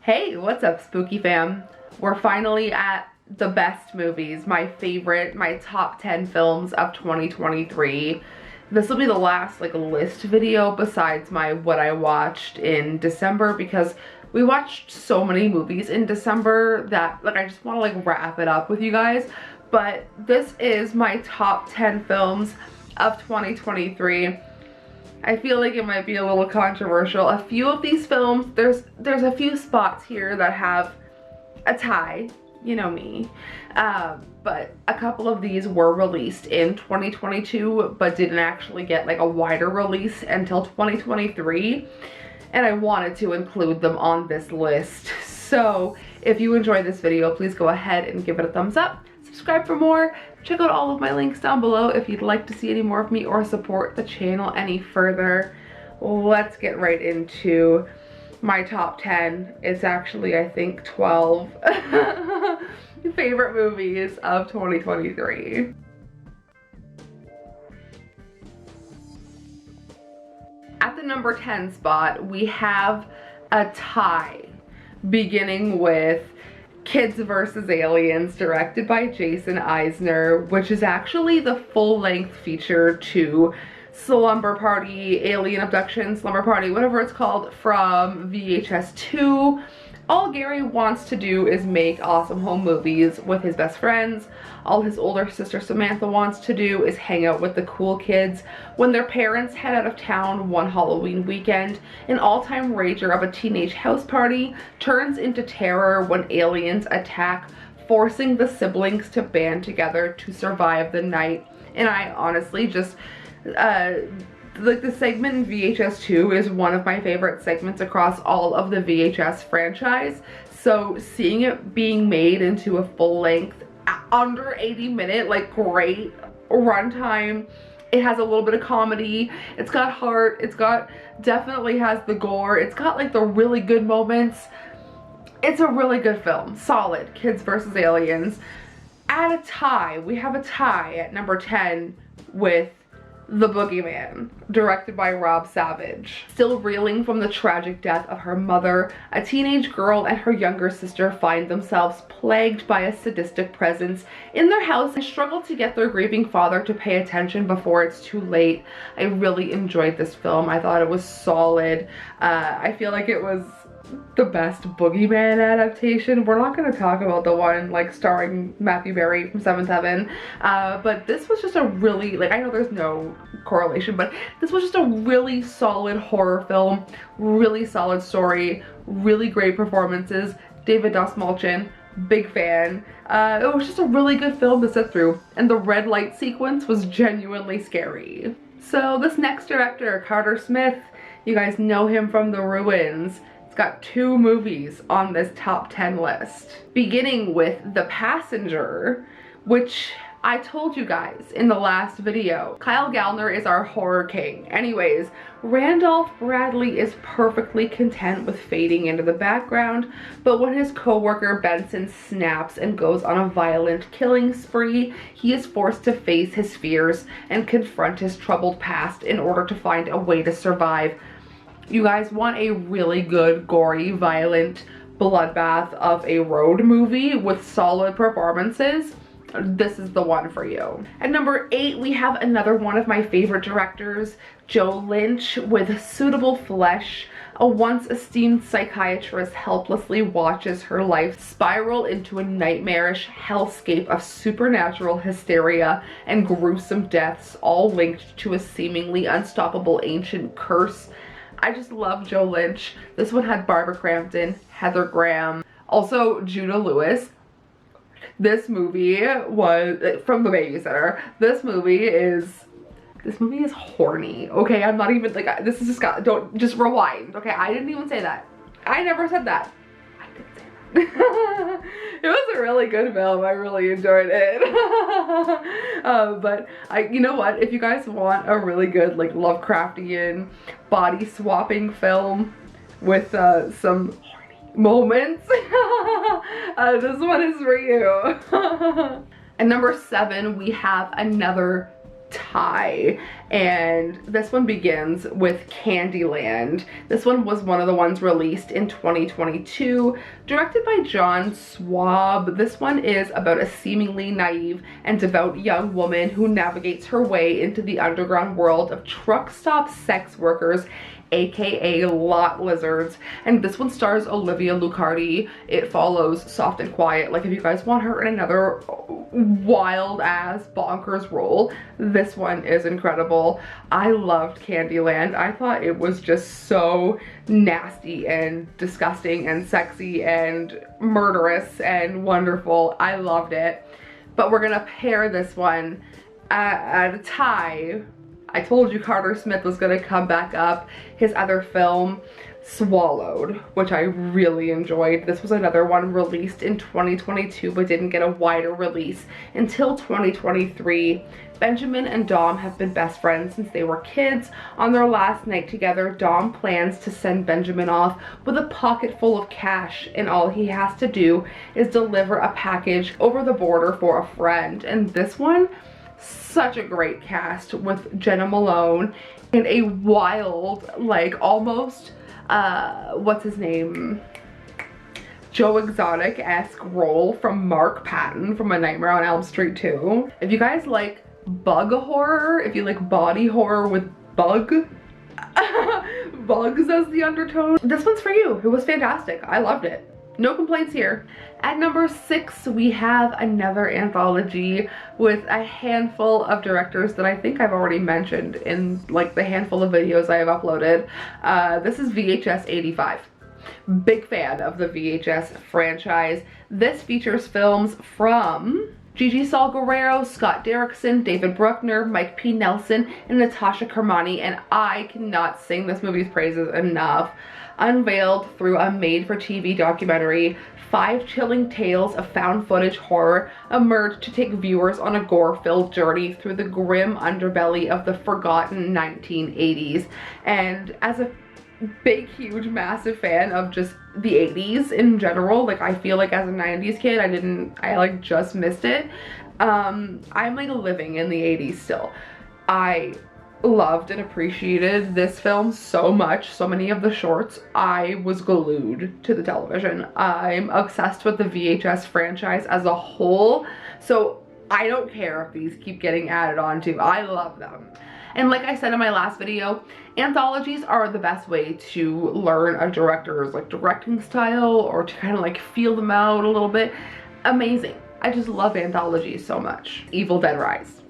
Hey, what's up, spooky fam? We're finally at the best movies, my top 10 films of 2023. This will be the last list video besides my what I watched in December, because we watched so many movies in December that I just want to wrap it up with you guys. But this is my top 10 films of 2023. I feel like it might be a little controversial. A few of these films, there's a few spots here that have a tie, you know me. But a couple of these were released in 2022, but didn't actually get a wider release until 2023. And I wanted to include them on this list. So if you enjoyed this video, please go ahead and give it a thumbs up. Subscribe for more. Check out all of my links down below if you'd like to see any more of me or support the channel any further. Let's get right into my top 10. It's actually, I think, 12 favorite movies of 2023. At the number 10 spot, we have a tie, beginning with Kids vs. Aliens, directed by Jason Eisner, which is actually the full-length feature to Slumber Party, Alien Abduction, Slumber Party, whatever it's called, from VHS 2. All Gary wants to do is make awesome home movies with his best friends. All his older sister Samantha wants to do is hang out with the cool kids. When their parents head out of town one Halloween weekend, an all-time rager of a teenage house party turns into terror when aliens attack, forcing the siblings to band together to survive the night. And I honestly just, the segment in VHS 2 is one of my favorite segments across all of the VHS franchise. So seeing it being made into a full-length, under 80-minute, great runtime. It has a little bit of comedy. It's got heart. Definitely has the gore. It's got the really good moments. It's a really good film. Solid. Kids vs. Aliens. At a tie, we have a tie at number 10 with The Boogeyman, directed by Rob Savage. Still reeling from the tragic death of her mother, a teenage girl and her younger sister find themselves plagued by a sadistic presence in their house and struggle to get their grieving father to pay attention before it's too late. I really enjoyed this film. I thought it was solid. I feel like it was the best Boogeyman adaptation. We're not going to talk about the one starring Matthew Berry from Seventh Heaven, but this was just a really, I know there's no correlation, but this was just a really solid horror film, really solid story, really great performances. David Dastmalchian, big fan. It was just a really good film to sit through, and the red light sequence was genuinely scary. So this next director, Carter Smith, you guys know him from The Ruins. Got 2 movies on this top 10 list, beginning with The Passenger, which I told you guys in the last video. Kyle Gallner is our horror king. Anyways, Randolph Bradley is perfectly content with fading into the background, but when his co-worker Benson snaps and goes on a violent killing spree, he is forced to face his fears and confront his troubled past in order to find a way to survive. You guys want a really good, gory, violent bloodbath of a road movie with solid performances? This is the one for you. At number 8, we have another one of my favorite directors, Joe Lynch, with Suitable Flesh. A once esteemed psychiatrist helplessly watches her life spiral into a nightmarish hellscape of supernatural hysteria and gruesome deaths, all linked to a seemingly unstoppable ancient curse. I just love Joe Lynch. This one had Barbara Crampton, Heather Graham, also Judah Lewis. This movie was from The Babysitter. This movie is horny. Okay, I'm not even this is don't just rewind. Okay, I didn't even say that. I never said that. I did say that. It was a really good film. I really enjoyed it. But you know what? If you guys want a really good Lovecraftian body swapping film with some horny moments, this one is for you. At number 7, we have another tie, and this one begins with Candyland. This one was one of the ones released in 2022, directed by John Swab. This one is about a seemingly naive and devout young woman who navigates her way into the underground world of truck stop sex workers, aka lot lizards. And this one stars Olivia Luccardi. It follows Soft and Quiet. Like, if you guys want her in another wild ass bonkers role, this one is incredible. I loved Candyland. I thought it was just so nasty and disgusting and sexy and murderous and wonderful. I loved it. But we're gonna pair this one at a tie. I told you Carter Smith was gonna come back up. His other film, Swallowed, which I really enjoyed. This was another one released in 2022 but didn't get a wider release until 2023. Benjamin and Dom have been best friends since they were kids. On their last night together, Dom plans to send Benjamin off with a pocket full of cash, and all he has to do is deliver a package over the border for a friend. And this one, such a great cast with Jenna Malone and a wild, like, almost what's his name, Joe Exotic-esque role from Mark Patton from A Nightmare on Elm Street 2. If you guys like bug horror, if you like body horror with bugs as the undertone, this one's for you. It was fantastic. I loved it. No complaints here. At number 6, we have another anthology with a handful of directors that I think I've already mentioned in like the handful of videos I have uploaded. This is VHS 85. Big fan of the VHS franchise. This features films from Gigi Saul-Guerrero, Scott Derrickson, David Bruckner, Mike P. Nelson, and Natasha Kermani, and I cannot sing this movie's praises enough. Unveiled through a made-for-TV documentary, 5 chilling tales of found footage horror emerge to take viewers on a gore-filled journey through the grim underbelly of the forgotten 1980s. And as a big, huge, massive fan of just the 80s in general, like, I feel like as a 90s kid, I like just missed it. I'm like living in the 80s still. I loved and appreciated this film so much. So many of the shorts, I was glued to the television. I'm obsessed with the VHS franchise as a whole, so I don't care if these keep getting added on to. I love them. And like I said in my last video, anthologies are the best way to learn a director's like directing style, or to kind of like feel them out a little bit. Amazing. I just love anthologies so much. Evil Dead Rise.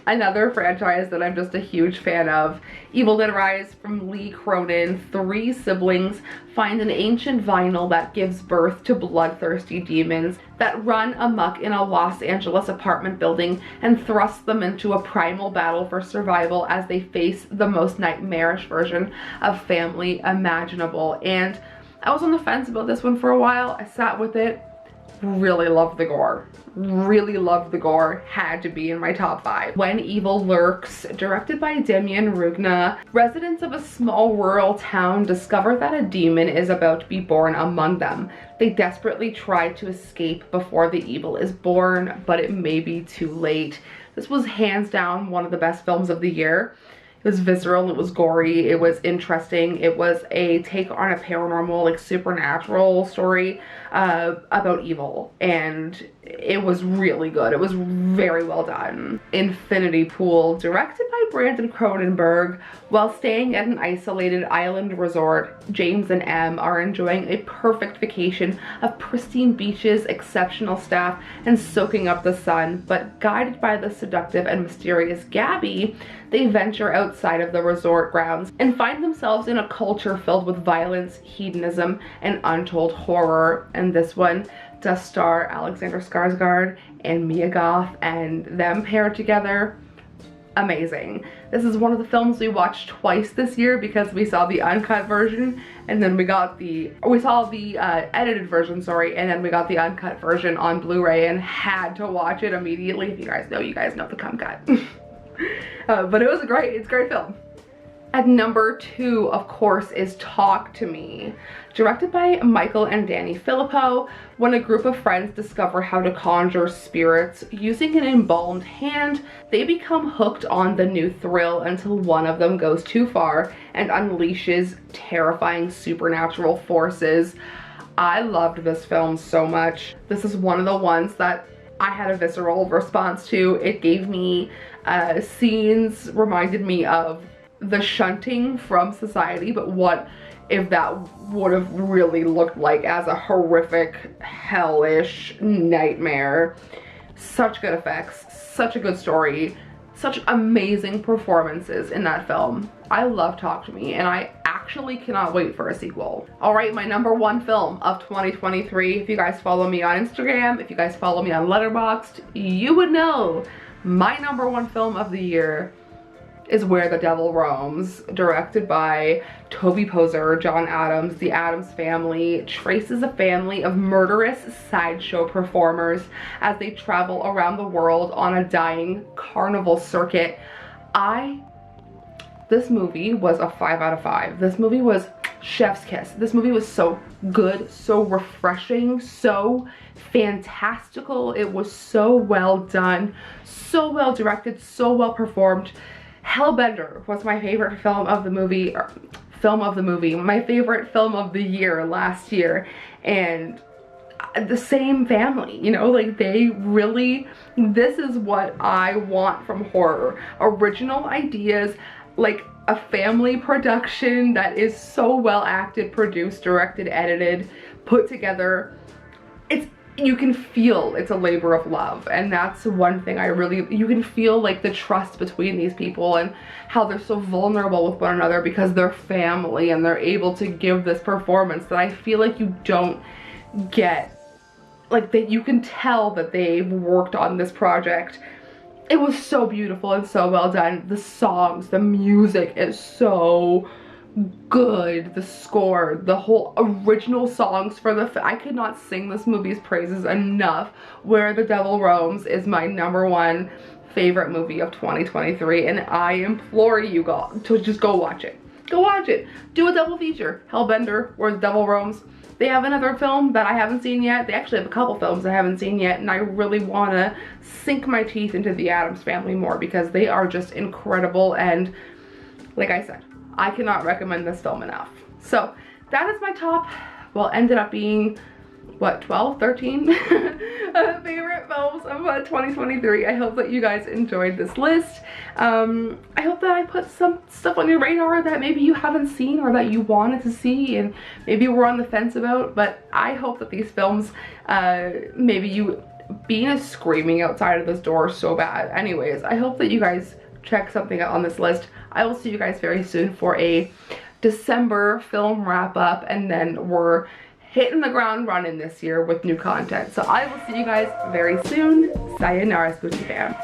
Another franchise that I'm just a huge fan of. Evil Dead Rise from Lee Cronin. 3 siblings find an ancient vinyl that gives birth to bloodthirsty demons that run amok in a Los Angeles apartment building and thrust them into a primal battle for survival as they face the most nightmarish version of family imaginable. And I was on the fence about this one for a while. I sat with it. Really loved the gore. Really loved the gore. Had to be in my top 5. When Evil Lurks, directed by Demian Rugna. Residents of a small rural town discover that a demon is about to be born among them. They desperately try to escape before the evil is born, but it may be too late. This was hands down one of the best films of the year. It was visceral, it was gory, it was interesting, it was a take on a paranormal, like supernatural story about evil, and it was really good. It was very well done. Infinity Pool, directed by Brandon Cronenberg. While staying at an isolated island resort, James and Em are enjoying a perfect vacation of pristine beaches, exceptional staff, and soaking up the sun, but guided by the seductive and mysterious Gabby, they venture outside of the resort grounds and find themselves in a culture filled with violence, hedonism, and untold horror. And this one does star Alexander Skarsgård and Mia Goth, and them paired together, amazing. This is one of the films we watched twice this year because we saw the uncut version, and then we saw the edited version, sorry, and then we got the uncut version on Blu-ray and had to watch it immediately. If you guys know the cum cut. But it's a great film. At number 2, of course, is Talk to Me. Directed by Michael and Danny Filippo, when a group of friends discover how to conjure spirits using an embalmed hand, they become hooked on the new thrill until one of them goes too far and unleashes terrifying supernatural forces. I loved this film so much. This is one of the ones that I had a visceral response to. It gave me scenes, reminded me of the shunting from society, but what if that would have really looked like as a horrific, hellish nightmare. Such good effects, such a good story, such amazing performances in that film. I love Talk to Me, and I actually cannot wait for a sequel. All right, my number 1 film of 2023. If you guys follow me on Instagram, if you guys follow me on Letterboxd, you would know my number 1 film of the year is Where the Devil Roams, directed by Toby Poser, John Adams. The Adams family traces a family of murderous sideshow performers as they travel around the world on a dying carnival circuit. This movie was a 5 out of 5. This movie was chef's kiss. This movie was so good, so refreshing, so fantastical. It was so well done, so well directed, so well performed. Hellbender was my favorite film of the movie, my favorite film of the year last year, and the same family, you know, like they really, this is what I want from horror. Original ideas, like a family production that is so well acted, produced, directed, edited, put together. You can feel it's a labor of love, and that's one thing you can feel like the trust between these people and how they're so vulnerable with one another because they're family and they're able to give this performance that I feel like you don't get, like that you can tell that they've worked on this project. It was so beautiful and so well done. The songs, the music is so good. The score, the whole original songs for I could not sing this movie's praises enough. Where the Devil Roams is my number 1 favorite movie of 2023, and I implore you to just go watch it. Go watch it. Do a double feature. Hellbender, Where the Devil Roams. They have another film that I haven't seen yet. They actually have a couple films I haven't seen yet, and I really want to sink my teeth into the Addams Family more because they are just incredible, and like I said, I cannot recommend this film enough. So that is my top, well, ended up being, what, 12, 13 favorite films of 2023. I hope that you guys enjoyed this list. I hope that I put some stuff on your radar that maybe you haven't seen or that you wanted to see and maybe were on the fence about, but I hope that these films, maybe you, Bean is screaming outside of this door so bad. Anyways, I hope that you guys check something out on this list. I will see you guys very soon for a December film wrap up, and then we're hitting the ground running this year with new content. So I will see you guys very soon. Sayonara, Spooky fam.